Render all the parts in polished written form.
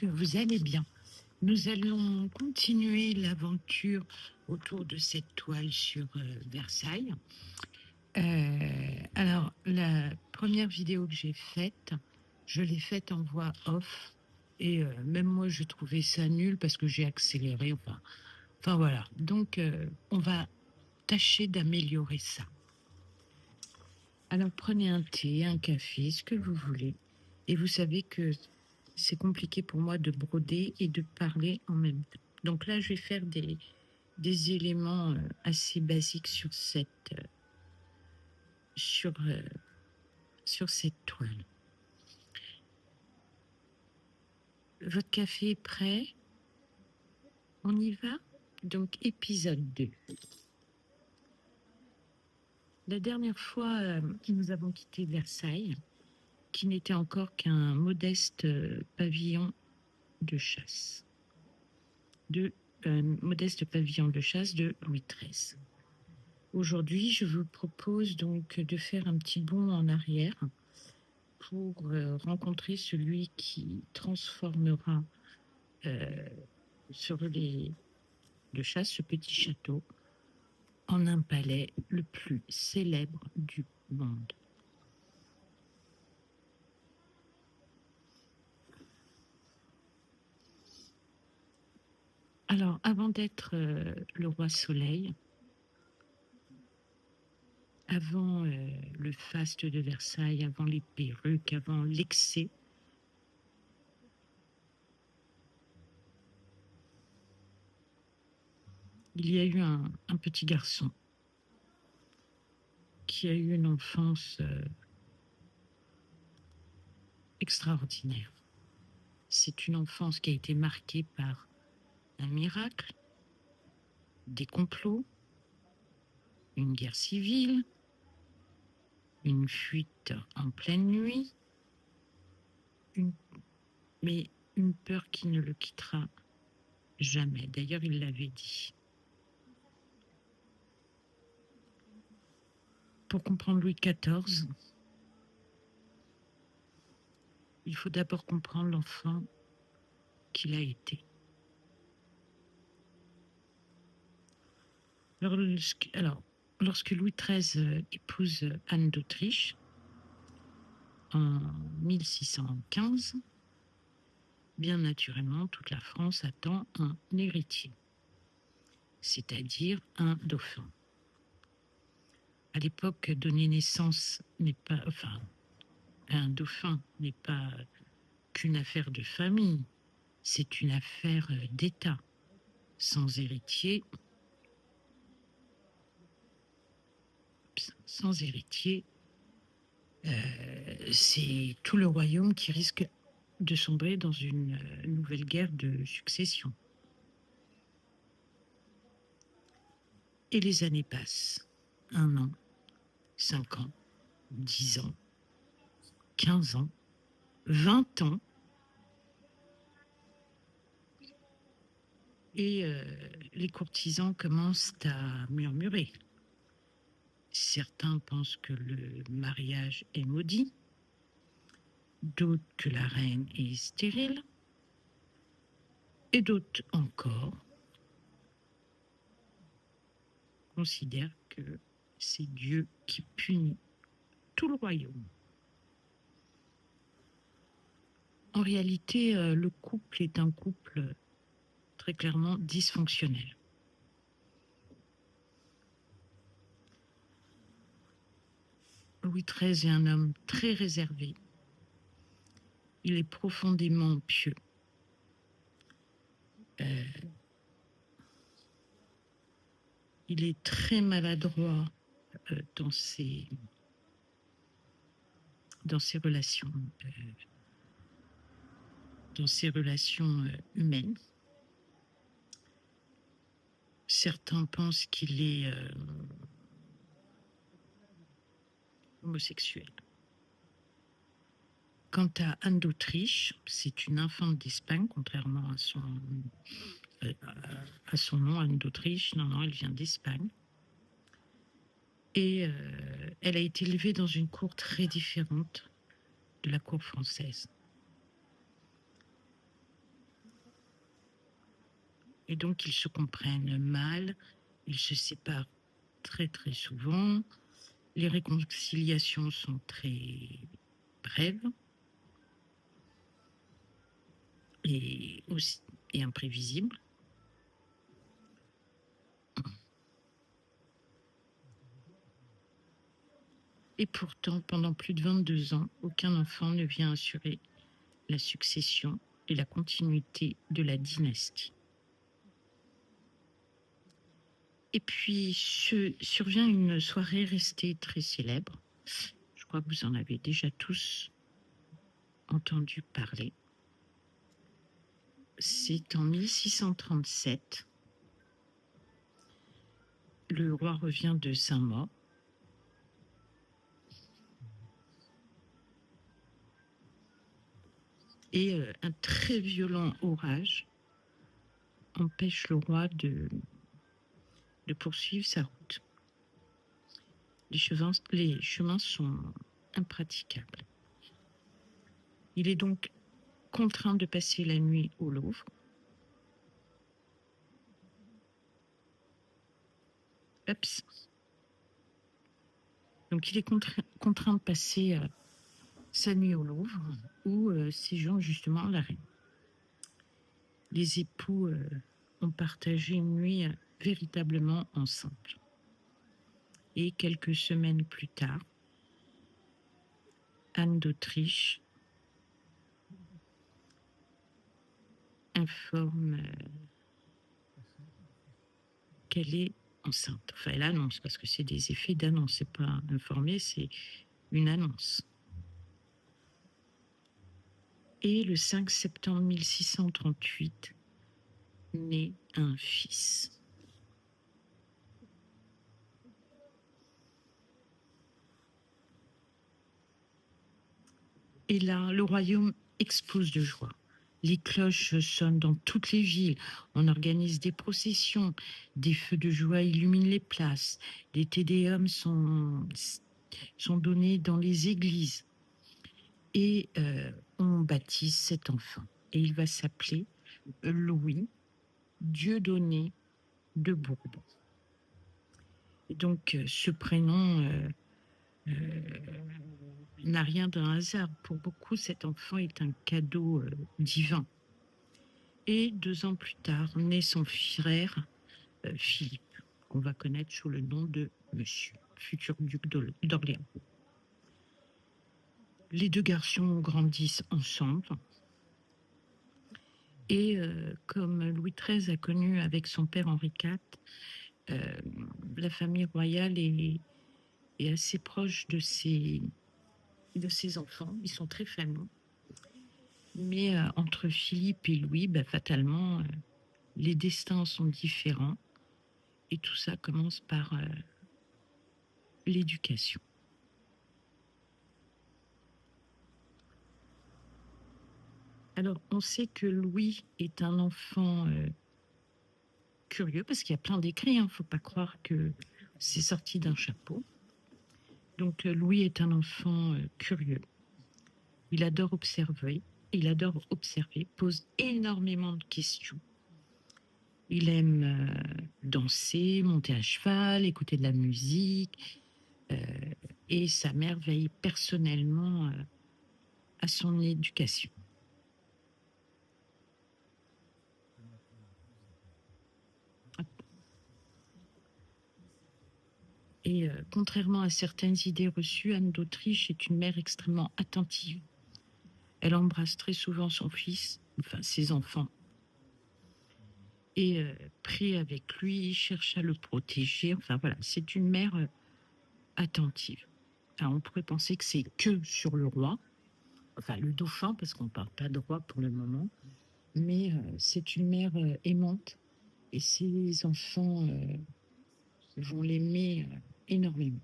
que vous allez bien. Nous allons continuer l'aventure autour de cette toile sur Versailles. Alors, la première vidéo que j'ai faite, je l'ai faite en voix off. Et même moi, je trouvais ça nul parce que j'ai accéléré. Enfin voilà. Donc, on va tâcher d'améliorer ça. Alors, prenez un thé, un café, ce que vous voulez. Et vous savez que c'est compliqué pour moi de broder et de parler en même temps. Donc là, je vais faire des éléments assez basiques sur, sur cette toile. Votre café est prêt? On y va? Donc, épisode 2. La dernière fois, nous avons quitté Versailles, qui n'était encore qu'un modeste pavillon de chasse. Modeste pavillon de chasse de Louis XIII. Aujourd'hui, je vous propose donc de faire un petit bond en arrière pour rencontrer celui qui transformera sur les de chasse ce petit château en un palais le plus célèbre du monde. Alors, avant d'être le roi Soleil, avant le faste de Versailles, avant les perruques, avant l'excès, il y a eu un petit garçon qui a eu une enfance extraordinaire. C'est une enfance qui a été marquée par un miracle, des complots, une guerre civile, une fuite en pleine nuit, mais une peur qui ne le quittera jamais. D'ailleurs, il l'avait dit. Pour comprendre Louis XIV, il faut d'abord comprendre l'enfant qu'il a été. Alors, lorsque Louis XIII épouse Anne d'Autriche, en 1615, bien naturellement, toute la France attend un héritier, c'est-à-dire un dauphin. À l'époque, donner naissance n'est pas, un dauphin n'est pas qu'une affaire de famille, c'est une affaire d'État. Sans héritier, c'est tout le royaume qui risque de sombrer dans une nouvelle guerre de succession. Et les années passent. 1 an, 5 ans, 10 ans, 15 ans, 20 ans. Et les courtisans commencent à murmurer. Certains pensent que le mariage est maudit, d'autres que la reine est stérile, et d'autres encore considèrent que c'est Dieu qui punit tout le royaume. En réalité, le couple est un couple très clairement dysfonctionnel. Louis XIII est un homme très réservé. Il est profondément pieux. Il est très maladroit dans ses relations, humaines. Certains pensent qu'il est homosexuel. Quant à Anne d'Autriche, c'est une infante d'Espagne, contrairement à son nom, Anne d'Autriche. Non, elle vient d'Espagne. Et elle a été élevée dans une cour très différente de la cour française. Et donc, ils se comprennent mal, ils se séparent très très souvent, les réconciliations sont très brèves et, aussi, et imprévisibles. Et pourtant, pendant plus de 22 ans, aucun enfant ne vient assurer la succession et la continuité de la dynastie. Et puis survient une soirée restée très célèbre. Je crois que vous en avez déjà tous entendu parler. C'est en 1637. Le roi revient de Saint-Maur. Et un très violent orage empêche le roi de poursuivre sa route. Les chemins sont impraticables. Il est donc contraint de passer la nuit au Louvre. Ups. Donc il est contraint de passer sa nuit au Louvre, où séjourne justement la reine. Les époux ont partagé une nuit véritablement ensemble. Et quelques semaines plus tard, Anne d'Autriche informe qu'elle est enceinte. Enfin, elle annonce, parce que c'est des effets d'annonce, c'est pas informer, c'est une annonce. Et le 5 septembre 1638, naît un fils. Et là, le royaume explose de joie. Les cloches sonnent dans toutes les villes. On organise des processions. Des feux de joie illuminent les places. Des tédéums sont donnés dans les églises. Et on baptise cet enfant. Et il va s'appeler Louis Dieudonné de Bourbon. Et donc, ce prénom n'a rien d'un hasard. Pour beaucoup, cet enfant est un cadeau divin. Et 2 ans plus tard, naît son frère Philippe, qu'on va connaître sous le nom de Monsieur, futur duc d'Orléans. Les 2 garçons grandissent ensemble. Et comme Louis XIII a connu avec son père Henri IV, la famille royale est assez proche de ses enfants. Ils sont très fameux. Mais entre Philippe et Louis, fatalement, les destins sont différents. Et tout ça commence par l'éducation. Alors, on sait que Louis est un enfant curieux, parce qu'il y a plein d'écrits, il ne faut pas croire que c'est sorti d'un chapeau. Donc, Louis est un enfant curieux. Il adore observer, pose énormément de questions. Il aime danser, monter à cheval, écouter de la musique, et sa mère veille personnellement à son éducation. Et contrairement à certaines idées reçues, Anne d'Autriche est une mère extrêmement attentive. Elle embrasse très souvent son fils, enfin ses enfants, et prie avec lui, cherche à le protéger. Enfin voilà, c'est une mère attentive. Alors, on pourrait penser que c'est que sur le roi, enfin le dauphin, parce qu'on ne parle pas de roi pour le moment, mais c'est une mère aimante, et ses enfants vont l'aimer énormément.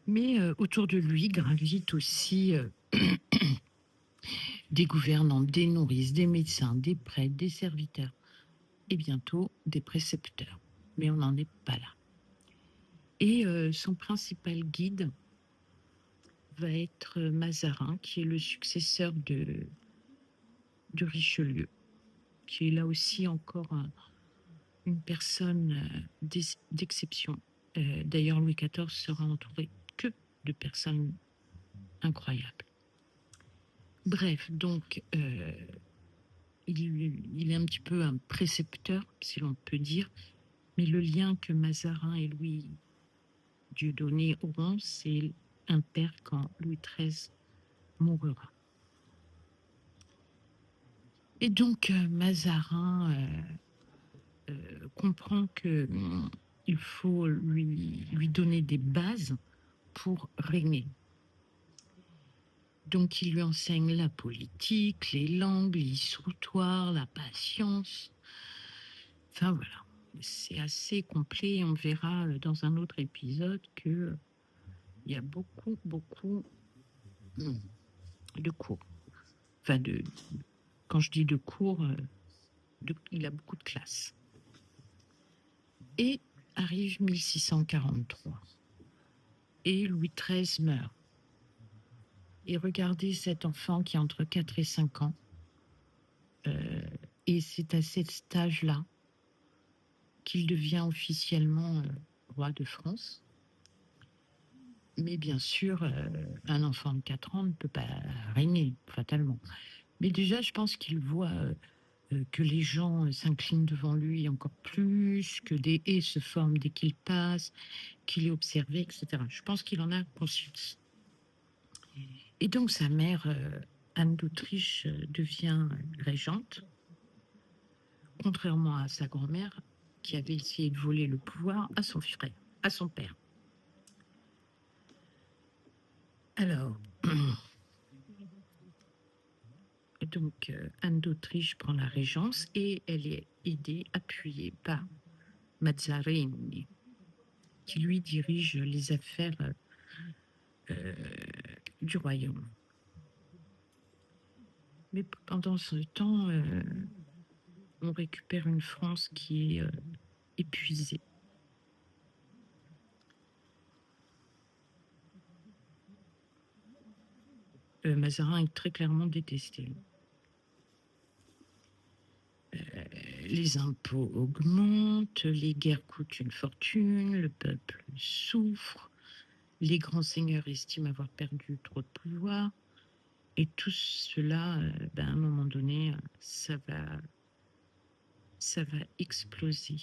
Mais autour de lui gravitent aussi des gouvernants, des nourrices, des médecins, des prêtres, des serviteurs et bientôt des précepteurs. Mais on n'en est pas là. Et son principal guide va être Mazarin, qui est le successeur de Richelieu, qui est là aussi encore une personne d'exception. D'ailleurs, Louis XIV sera entouré que de personnes incroyables. Bref, donc, il est un petit peu un précepteur, si l'on peut dire, mais le lien que Mazarin et Louis Dieudonné auront, c'est un père quand Louis XIII mourra. Et donc, Mazarin comprend que il faut lui donner des bases pour régner. Donc, il lui enseigne la politique, les langues, l'histoire, la patience. Enfin, voilà. C'est assez complet. On verra dans un autre épisode que il y a beaucoup de cours. Enfin, quand je dis de cours, il a beaucoup de classes. Et arrive 1643. Et Louis XIII meurt. Et regardez cet enfant qui a entre 4 et 5 ans. Et c'est à cet âge-là qu'il devient officiellement roi de France. Mais bien sûr, un enfant de 4 ans ne peut pas régner, fatalement. Mais déjà, je pense qu'il voit que les gens s'inclinent devant lui encore plus, que des haies se forment dès qu'il passe, qu'il est observé, etc. Je pense qu'il en a conscience. Et donc, sa mère, Anne d'Autriche, devient régente, contrairement à sa grand-mère, qui avait essayé de voler le pouvoir à son frère, à son père. Alors, donc Anne d'Autriche prend la régence et elle est aidée, appuyée par Mazarini, qui lui dirige les affaires du royaume. Mais pendant ce temps, on récupère une France qui est épuisée. Mazarin est très clairement détesté. Les impôts augmentent, les guerres coûtent une fortune, le peuple souffre, les grands seigneurs estiment avoir perdu trop de pouvoir, et tout cela, à un moment donné, ça va exploser.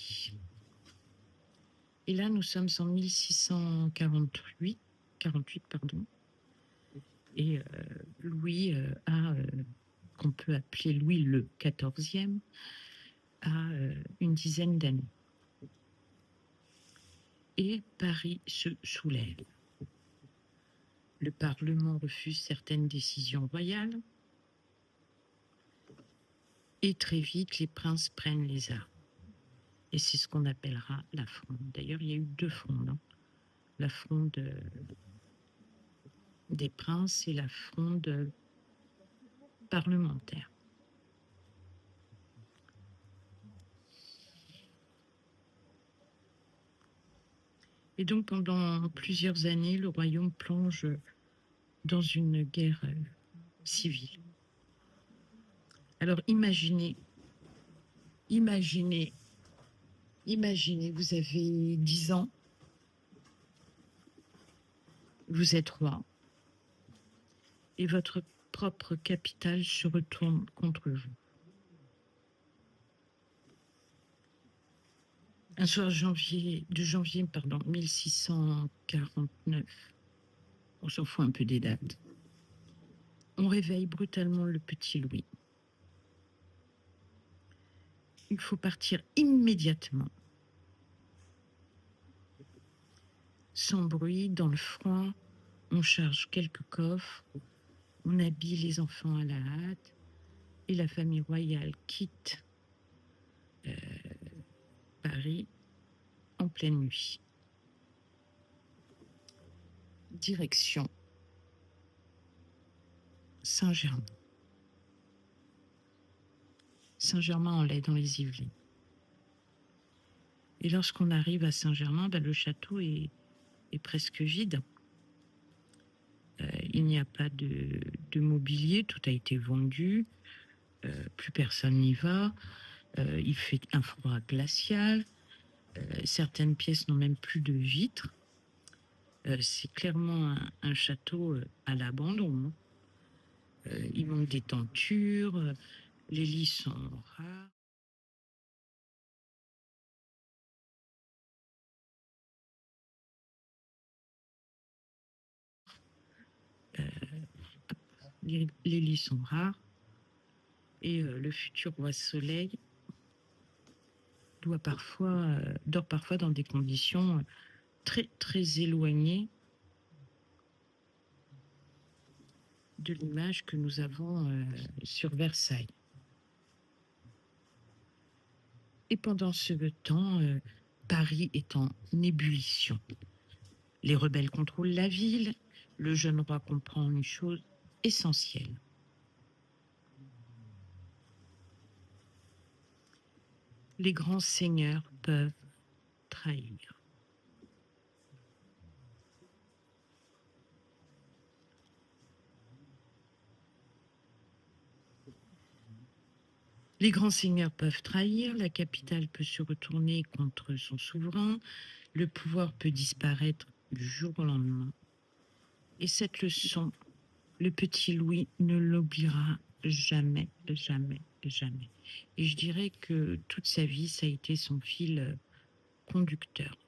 Et là, nous sommes en 1648, et Louis a, qu'on peut appeler Louis le XIVe, a une dizaine d'années. Et Paris se soulève. Le Parlement refuse certaines décisions royales, et très vite, les princes prennent les armes. Et c'est ce qu'on appellera la Fronde. D'ailleurs, il y a eu 2 frondes. La Fronde des princes et la Fronde parlementaire. Et donc, pendant plusieurs années, le royaume plonge dans une guerre civile. Alors, imaginez, vous avez 10 ans, vous êtes roi, et votre propre capitale se retourne contre vous. Un soir de janvier 1649, on s'en fout un peu des dates, on réveille brutalement le petit Louis. Il faut partir immédiatement, sans bruit, dans le froid. On charge quelques coffres, on habille les enfants à la hâte, et la famille royale quitte Paris en pleine nuit. Direction Saint-Germain. Saint-Germain-en-Laye, dans les Yvelines. Et lorsqu'on arrive à Saint-Germain, le château est presque vide. Il n'y a pas de mobilier, tout a été vendu. plus personne n'y va. Il fait un froid glacial. Certaines pièces n'ont même plus de vitres. C'est clairement un château à l'abandon. Il manque des tentures. Les lits sont rares. Les lits sont rares. Et le futur roi Soleil dort parfois dans des conditions très, très éloignées de l'image que nous avons sur Versailles. Et pendant ce temps, Paris est en ébullition. Les rebelles contrôlent la ville. Le jeune roi comprend une chose essentielle. Les grands seigneurs peuvent trahir. Les grands seigneurs peuvent trahir, la capitale peut se retourner contre son souverain, le pouvoir peut disparaître du jour au lendemain. Et cette leçon, le petit Louis ne l'oubliera jamais, jamais, jamais. Et je dirais que toute sa vie, ça a été son fil conducteur.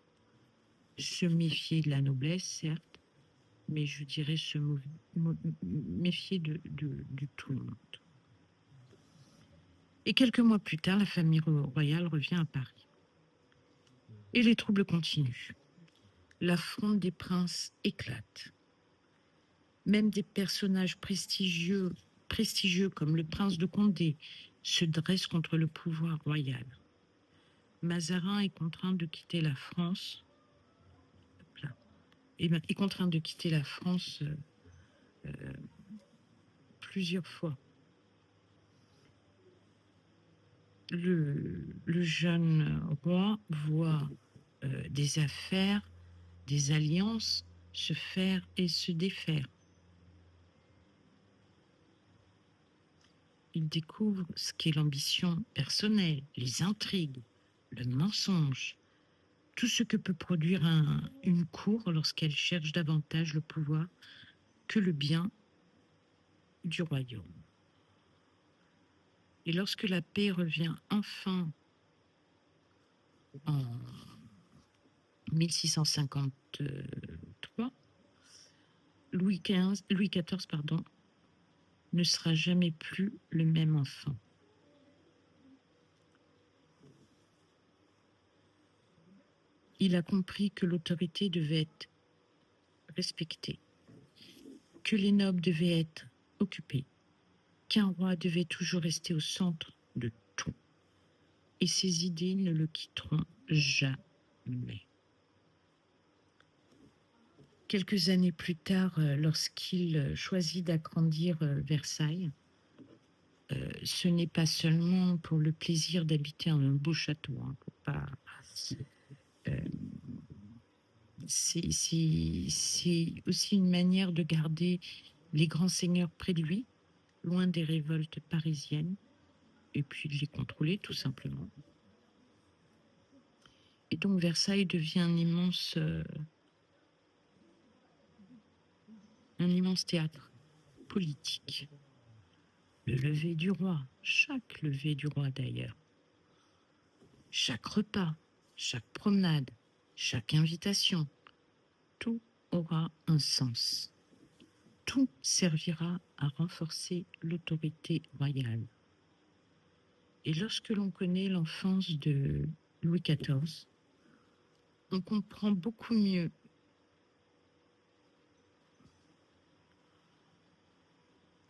Se méfier de la noblesse, certes, mais je dirais se méfier de tout le monde. Et quelques mois plus tard, la famille royale revient à Paris. Et les troubles continuent. L'affront des princes éclate. Même des personnages prestigieux comme le prince de Condé se dressent contre le pouvoir royal. Mazarin est contraint de quitter la France. Est contraint de quitter la France plusieurs fois. Le jeune roi voit des affaires, des alliances se faire et se défaire. Il découvre ce qu'est l'ambition personnelle, les intrigues, le mensonge, tout ce que peut produire une cour lorsqu'elle cherche davantage le pouvoir que le bien du royaume. Et lorsque la paix revient enfin en 1653, Louis XIV, ne sera jamais plus le même enfant. Il a compris que l'autorité devait être respectée, que les nobles devaient être occupés, qu'un roi devait toujours rester au centre de tout. Et ses idées ne le quitteront jamais. Quelques années plus tard, lorsqu'il choisit d'agrandir Versailles, ce n'est pas seulement pour le plaisir d'habiter un beau château. C'est aussi une manière de garder les grands seigneurs près de lui, loin des révoltes parisiennes, et puis de les contrôler tout simplement. Et donc Versailles devient un immense théâtre politique. Le lever du roi, chaque lever du roi d'ailleurs, chaque repas, chaque promenade, chaque invitation, tout aura un sens. Tout servira à renforcer l'autorité royale. Et lorsque l'on connaît l'enfance de Louis XIV, on comprend beaucoup mieux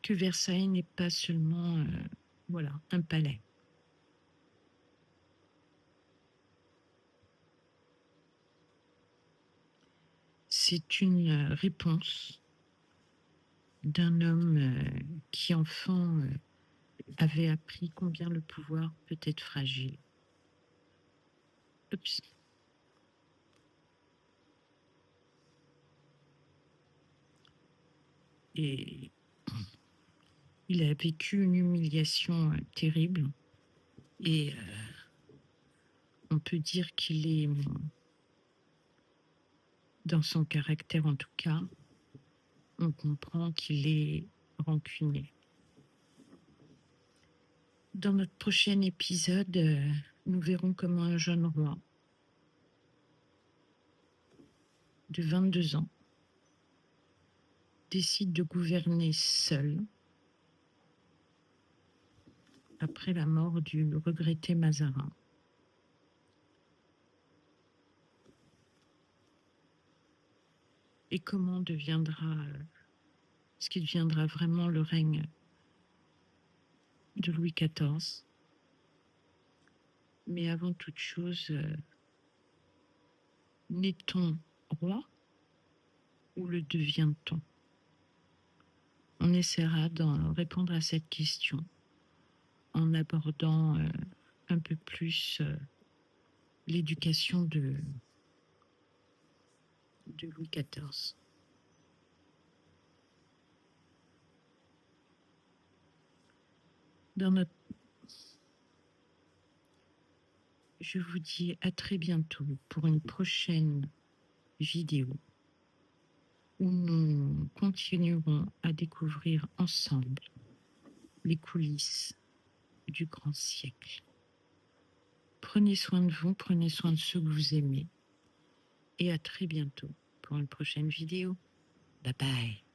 que Versailles n'est pas seulement un palais. C'est une réponse d'un homme qui, enfant, avait appris combien le pouvoir peut être fragile. Oups. Et Il a vécu une humiliation terrible et on peut dire qu'il est, dans son caractère en tout cas, on comprend qu'il est rancunier. Dans notre prochain épisode, nous verrons comment un jeune roi de 22 ans décide de gouverner seul après la mort du regretté Mazarin. Et comment ce qui deviendra vraiment le règne de Louis XIV. Mais avant toute chose, naît-on roi ou le devient-on? On essaiera de répondre à cette question en abordant un peu plus l'éducation de Louis XIV. Je vous dis à très bientôt pour une prochaine vidéo où nous continuerons à découvrir ensemble les coulisses du grand siècle. Prenez soin de vous, prenez soin de ceux que vous aimez et à très bientôt pour une prochaine vidéo. Bye bye.